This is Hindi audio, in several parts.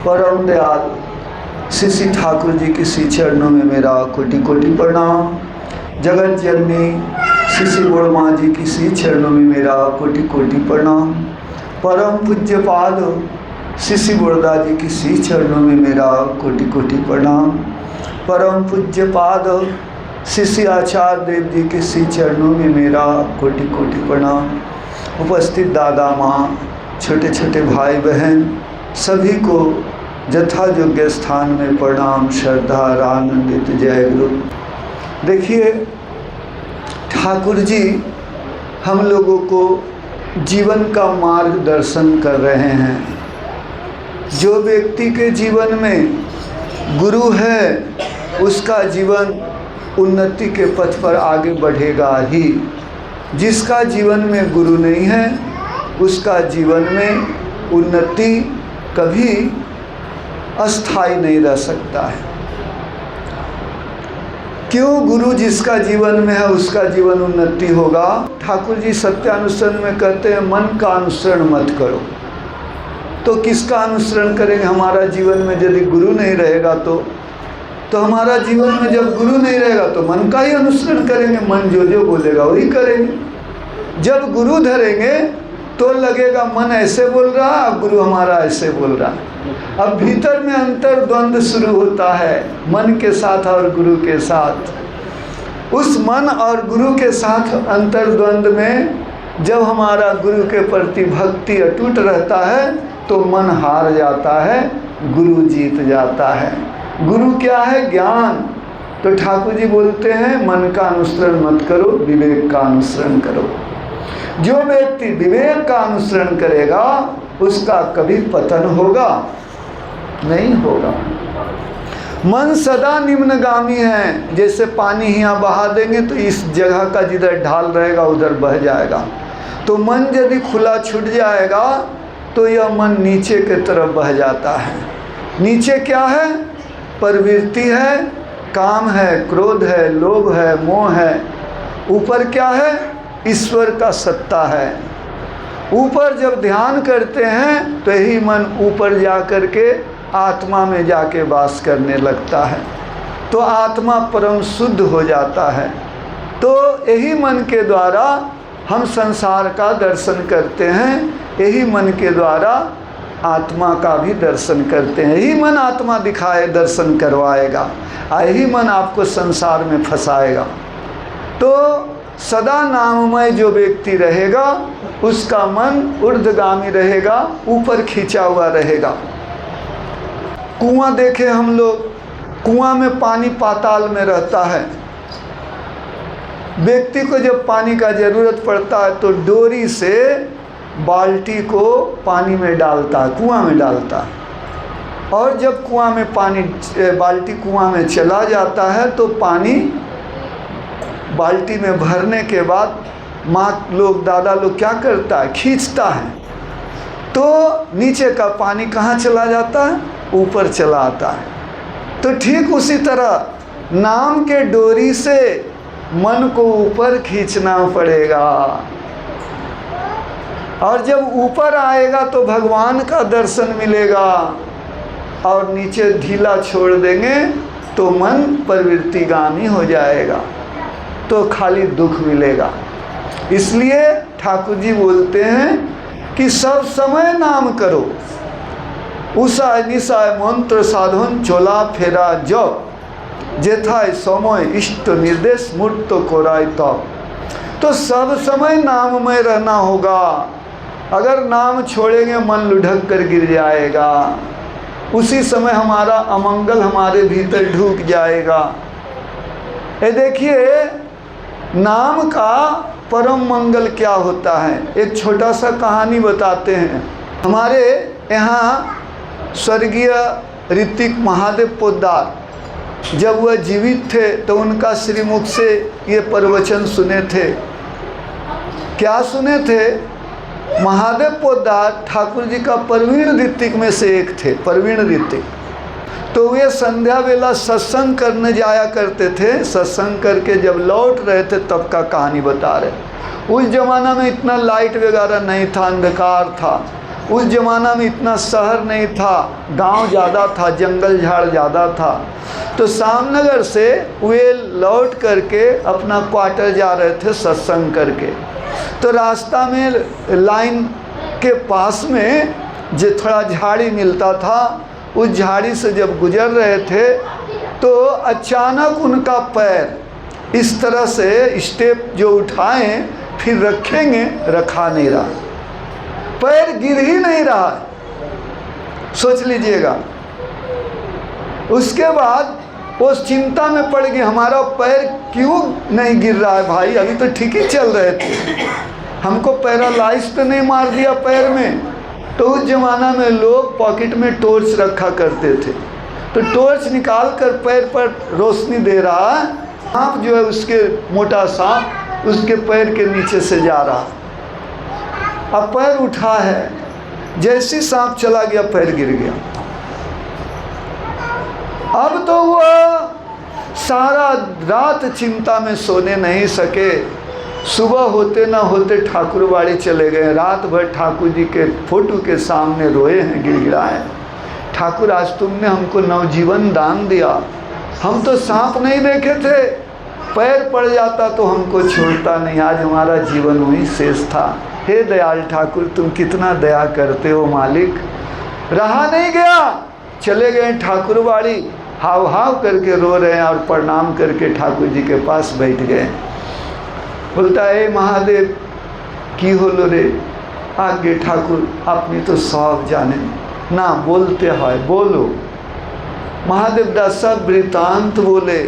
परम दयाल श्री श्री ठाकुर जी की श्री चरणों में मेरा कोटि कोटि प्रणाम। जगत जननी श्री श्री बोड़मा जी की श्री चरणों में मेरा कोटि कोटि प्रणाम। परम पूज्य पाद श्री श्री बोड़दा जी की श्री चरणों में मेरा कोटि कोटि प्रणाम। परम पूज्य पाद श्री श्री आचार्य देव जी के श्री चरणों में मेरा कोटि कोटि प्रणाम। उपस्थित दादा माँ, छोटे छोटे भाई बहन, सभी को यथा योग्य स्थान में प्रणाम, श्रद्धा, आनंदित जय गुरु। देखिए, ठाकुर जी हम लोगों को जीवन का मार्गदर्शन कर रहे हैं। जो व्यक्ति के जीवन में गुरु है उसका जीवन उन्नति के पथ पर आगे बढ़ेगा ही। जिसका जीवन में गुरु नहीं है उसका जीवन में उन्नति कभी अस्थाई नहीं रह सकता है। क्यों? गुरु जिसका जीवन में है उसका जीवन उन्नति होगा। ठाकुर जी सत्यानुसरण में कहते हैं मन का अनुसरण मत करो। तो किसका अनुसरण करेंगे? हमारा जीवन में यदि गुरु नहीं रहेगा तो हमारा जीवन में जब गुरु नहीं रहेगा तो मन का ही अनुसरण करेंगे। मन जो जो बोलेगा वही करेंगे। जब गुरु धरेंगे तो लगेगा मन ऐसे बोल रहा है, अब गुरु हमारा ऐसे बोल रहा है। अब भीतर में अंतर द्वंद्व शुरू होता है मन के साथ और गुरु के साथ। उस मन और गुरु के साथ अंतर द्वंद्व में जब हमारा गुरु के प्रति भक्ति अटूट रहता है तो मन हार जाता है, गुरु जीत जाता है। गुरु क्या है? ज्ञान। तो ठाकुर जी बोलते हैं मन का अनुसरण मत करो, विवेक का अनुसरण करो। जो व्यक्ति विवेक का अनुसरण करेगा उसका कभी पतन होगा नहीं होगा। मन सदा निम्नगामी है। जैसे पानी यहाँ बहा देंगे तो इस जगह का जिधर ढाल रहेगा उधर बह जाएगा। तो मन यदि खुला छूट जाएगा तो यह मन नीचे की तरफ बह जाता है। नीचे क्या है? प्रवृत्ति है, काम है, क्रोध है, लोभ है, मोह है। ऊपर क्या है? ईश्वर का सत्ता है। ऊपर जब ध्यान करते हैं तो यही मन ऊपर जा कर के आत्मा में जाके वास करने लगता है। तो आत्मा परम शुद्ध हो जाता है। तो यही मन के द्वारा हम संसार का दर्शन करते हैं। यही मन के द्वारा आत्मा का भी दर्शन करते हैं। यही मन आत्मा दिखाए, दर्शन करवाएगा। यही मन आपको संसार में फंसाएगा। तो सदा नाममय जो व्यक्ति रहेगा उसका मन ऊर्ध्वगामी रहेगा, ऊपर खींचा हुआ रहेगा। कुआं देखे हम लोग, कुआं में पानी पाताल में रहता है। व्यक्ति को जब पानी का ज़रूरत पड़ता है तो डोरी से बाल्टी को पानी में डालता है, कुआं में डालता है। और जब कुआं में पानी, बाल्टी कुआं में चला जाता है तो पानी बाल्टी में भरने के बाद माँ लोग, दादा लोग क्या करता है? खींचता है। तो नीचे का पानी कहाँ चला जाता है? ऊपर चला आता है। तो ठीक उसी तरह नाम के डोरी से मन को ऊपर खींचना पड़ेगा। और जब ऊपर आएगा तो भगवान का दर्शन मिलेगा। और नीचे ढीला छोड़ देंगे तो मन प्रवृत्तिगामी हो जाएगा, तो खाली दुख मिलेगा। इसलिए ठाकुर जी बोलते हैं कि सब समय नाम करो। उषाय निशाय मंत्र साधन चोला फेरा जप जेथाय समय इष्ट निर्देश मूर्त कोराय तब। तो सब समय नाम में रहना होगा। अगर नाम छोड़ेंगे मन लुढ़क कर गिर जाएगा। उसी समय हमारा अमंगल हमारे भीतर ढूक जाएगा। ये देखिए, नाम का परम मंगल क्या होता है। एक छोटा सा कहानी बताते हैं। हमारे यहाँ स्वर्गीय ऋतिक महादेव पोद्दार जब वह जीवित थे तो उनका श्रीमुख से ये प्रवचन सुने थे। क्या सुने थे? महादेव पोद्दार ठाकुर जी का प्रवीण ऋतिक में से एक थे, प्रवीण ऋतिक। तो वे संध्या वेला सत्संग करने जाया करते थे। सत्संग करके जब लौट रहे थे तब का कहानी बता रहे। उस जमाना में इतना लाइट वगैरह नहीं था, अंधकार था। उस ज़माना में इतना शहर नहीं था, गांव ज़्यादा था, जंगल झाड़ ज़्यादा था। तो सामनगर से वे लौट करके अपना क्वार्टर जा रहे थे सत्संग करके। तो रास्ता में लाइन के पास में जो थोड़ा झाड़ी मिलता था, उस झाड़ी से जब गुजर रहे थे तो अचानक उनका पैर इस तरह से स्टेप जो उठाएं फिर रखेंगे, रखा नहीं रहा, पैर गिर ही नहीं रहा। सोच लीजिएगा। उसके बाद वो चिंता में पड़ गई, हमारा पैर क्यों नहीं गिर रहा है भाई, अभी तो ठीक ही चल रहे थे, हमको पैरालाइज तो नहीं मार दिया पैर में। तो उस ज़माना में लोग पॉकेट में टॉर्च रखा करते थे, तो टॉर्च निकाल कर पैर पर रोशनी दे रहा है, सांप जो है उसके मोटा सांप उसके पैर के नीचे से जा रहा। अब पैर उठा है, जैसे सांप चला गया पैर गिर गया। अब तो वह सारा रात चिंता में सोने नहीं सके। सुबह होते ना होते ठाकुरबाड़ी चले गए, रात भर ठाकुर जी के फोटो के सामने रोए हैं, गिड़गिड़ाए, ठाकुर आज तुमने हमको नवजीवन दान दिया, हम तो सांप नहीं देखे थे, पैर पड़ जाता तो हमको छोड़ता नहीं, आज हमारा जीवन वहीं शेष था। हे दयाल ठाकुर, तुम कितना दया करते हो मालिक। रहा नहीं गया, चले गए ठाकुरबाड़ी, हाव हाव करके रो रहे हैं और प्रणाम करके ठाकुर जी के पास बैठ गए। बोलता है महादेव की होलो रे, आगे ठाकुर आपने तो सब जाने ना, बोलते है बोलो। महादेव दास सब वृत्तांत बोले।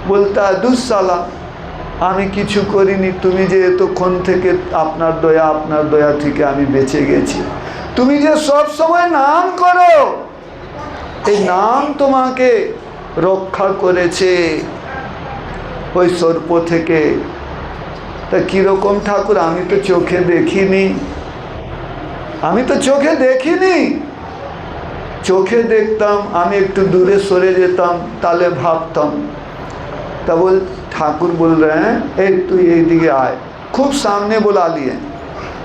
बोलता है दुस्साला आमी किछु करिनी, तुमी जे तो कोन थेके आपनार दया थेके आमी बेঁচে গেছি, তুমি যে সব সময় নাম করো, এই নাম তোমাকে রক্ষা করেছে ওই সর্প থেকে। তা কীরকম ঠাকুর, আমি তো চোখে দেখিনি, আমি তো চোখে দেখিনি, চোখে দেখতাম আমি একটু দূরে সরে যেতাম তাহলে ভাবতাম। तब वो ठाकुर बोल रहे हैं एक तू ये दिखे आए, खूब सामने बुला लिए,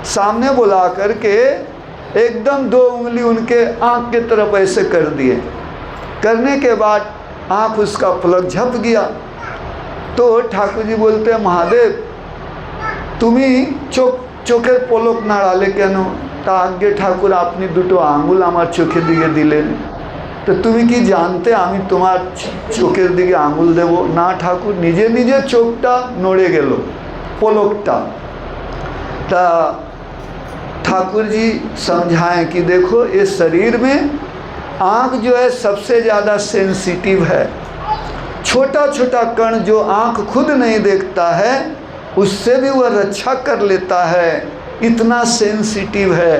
सामने बुला करके एकदम 2 उंगली उनके आँख के तरफ ऐसे कर दिए। करने के बाद आँख उसका पलक झप गया। तो ठाकुर जी बोलते हैं महादेव তুমি চোখের পলক নাড়ালে কেন? তা আগে ঠাকুর আপনি দুটো আঙ্গুল আমার চোখের দিকে দিলেন, তো তুমি কি জানতে আমি তোমার চোখের দিকে আঙ্গুল দেব না? ঠাকুর নিজে নিজে চোখটা নড়ে গেল, পলকটা। তা ठाकुर जी समझाएं कि देखो ये शरीर में आँख जो है सबसे ज़्यादा सेंसिटिव है। छोटा छोटा कण जो आँख खुद नहीं देखता है उससे भी वह रक्षा कर लेता है, इतना सेंसिटिव है।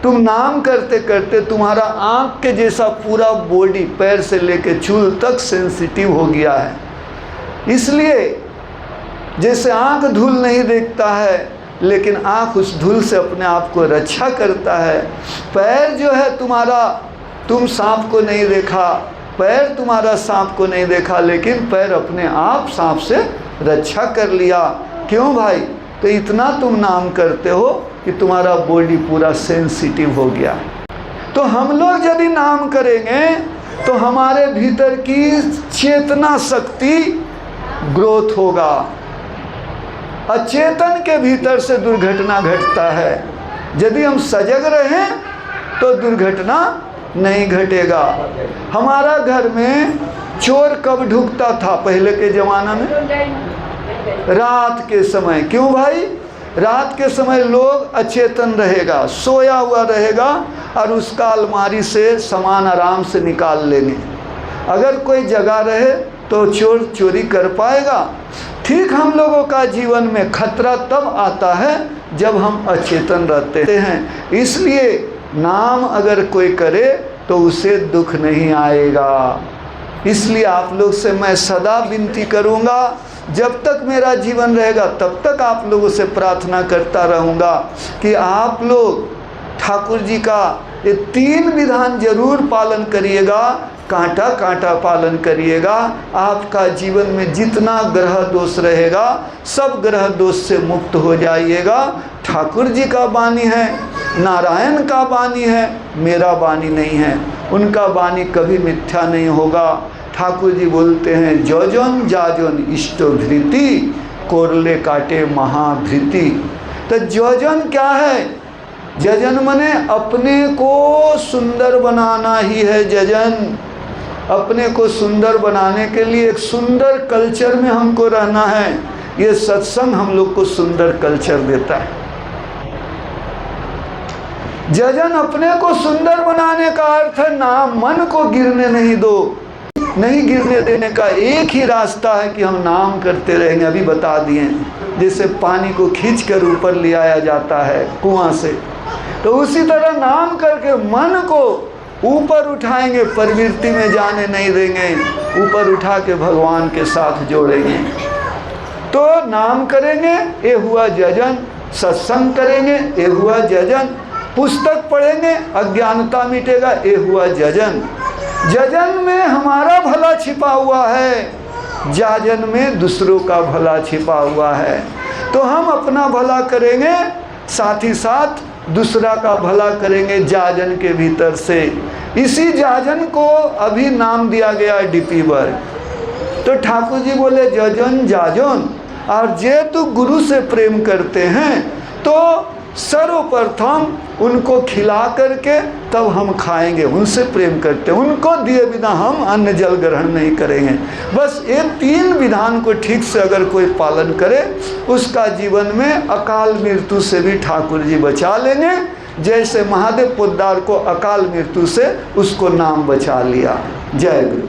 तुम नाम करते करते तुम्हारा आँख के जैसा पूरा बॉडी पैर से लेकर चूल तक सेंसिटिव हो गया है। इसलिए जैसे आँख धूल नहीं देखता है लेकिन आँख उस धूल से अपने आप को रक्षा करता है। पैर जो है तुम्हारा, तुम सांप को नहीं देखा, पैर तुम्हारा सांप को नहीं देखा, लेकिन पैर अपने आप सांप से रक्षा कर लिया। क्यों भाई? तो इतना तुम नाम करते हो कि तुम्हारा बॉडी पूरा सेंसिटिव हो गया। तो हम लोग यदि नाम करेंगे तो हमारे भीतर की चेतना शक्ति ग्रोथ होगा। अचेतन के भीतर से दुर्घटना घटता है। यदि हम सजग रहें तो दुर्घटना नहीं घटेगा। हमारा घर में चोर कब ढुकता था पहले के ज़माना में? रात के समय। क्यों भाई? रात के समय लोग अचेतन रहेगा, सोया हुआ रहेगा और उसका अलमारी से सामान आराम से निकाल लेंगे। अगर कोई जगह रहे तो चोर चोरी कर पाएगा। ठीक हम लोगों का जीवन में खतरा तब आता है जब हम अचेतन रहते हैं। इसलिए नाम अगर कोई करे तो उसे दुख नहीं आएगा। इसलिए आप लोग से मैं सदा विनती करूँगा, जब तक मेरा जीवन रहेगा तब तक आप लोगों से प्रार्थना करता रहूँगा कि आप लोग ठाकुर जी का ये 3 विधान जरूर पालन करिएगा कांटा कांटा पालन करिएगा। आपका जीवन में जितना ग्रह दोष रहेगा सब ग्रह दोष से मुक्त हो जाइएगा। ठाकुर जी का वाणी है, नारायण का वाणी है, मेरा वाणी नहीं है। उनका वाणी कभी मिथ्या नहीं होगा। ठाकुर जी बोलते हैं जोजन जाजन इष्टभृति कोरले काटे महाभृति। तो जोजन क्या है? जजन मने अपने को सुंदर बनाना ही है। जजन अपने को सुंदर बनाने के लिए एक सुंदर कल्चर में हमको रहना है। ये सत्संग हम लोग को सुंदर कल्चर देता है। जजन अपने को सुंदर बनाने का अर्थ है नाम मन को गिरने नहीं दो। नहीं गिरने देने का एक ही रास्ता है कि हम नाम करते रहेंगे। अभी बता दिए, जैसे पानी को खींच कर ऊपर ले आया जाता है कुआं से, तो उसी तरह नाम करके मन को ऊपर उठाएंगे, प्रवृत्ति में जाने नहीं देंगे, ऊपर उठा के भगवान के साथ जोड़ेंगे। तो नाम करेंगे ये हुआ जजन, सत्संग करेंगे ये हुआ जजन, पुस्तक पढ़ेंगे अज्ञानता मिटेगा ये हुआ जजन। जजन में हमारा भला छिपा हुआ है, जाजन में दूसरों का भला छिपा हुआ है। तो हम अपना भला करेंगे, साथ ही साथ दूसरा का भला करेंगे जाजन के भीतर से। इसी जाजन को अभी नाम दिया गया है डीपी वर्ग। तो ठाकुर जी बोले जजन जाजन, और जे तो गुरु से प्रेम करते हैं तो सर्वप्रथम उनको खिला करके तब हम खाएंगे। उनसे प्रेम करते हैं, उनको दिए बिना हम अन्न जल ग्रहण नहीं करेंगे। बस ये 3 विधान को ठीक से अगर कोई पालन करे, उसका जीवन में अकाल मृत्यु से भी ठाकुर जी बचा लेंगे। जैसे महादेव पोद्दार को अकाल मृत्यु से उसको नाम बचा लिया। जय गुरु।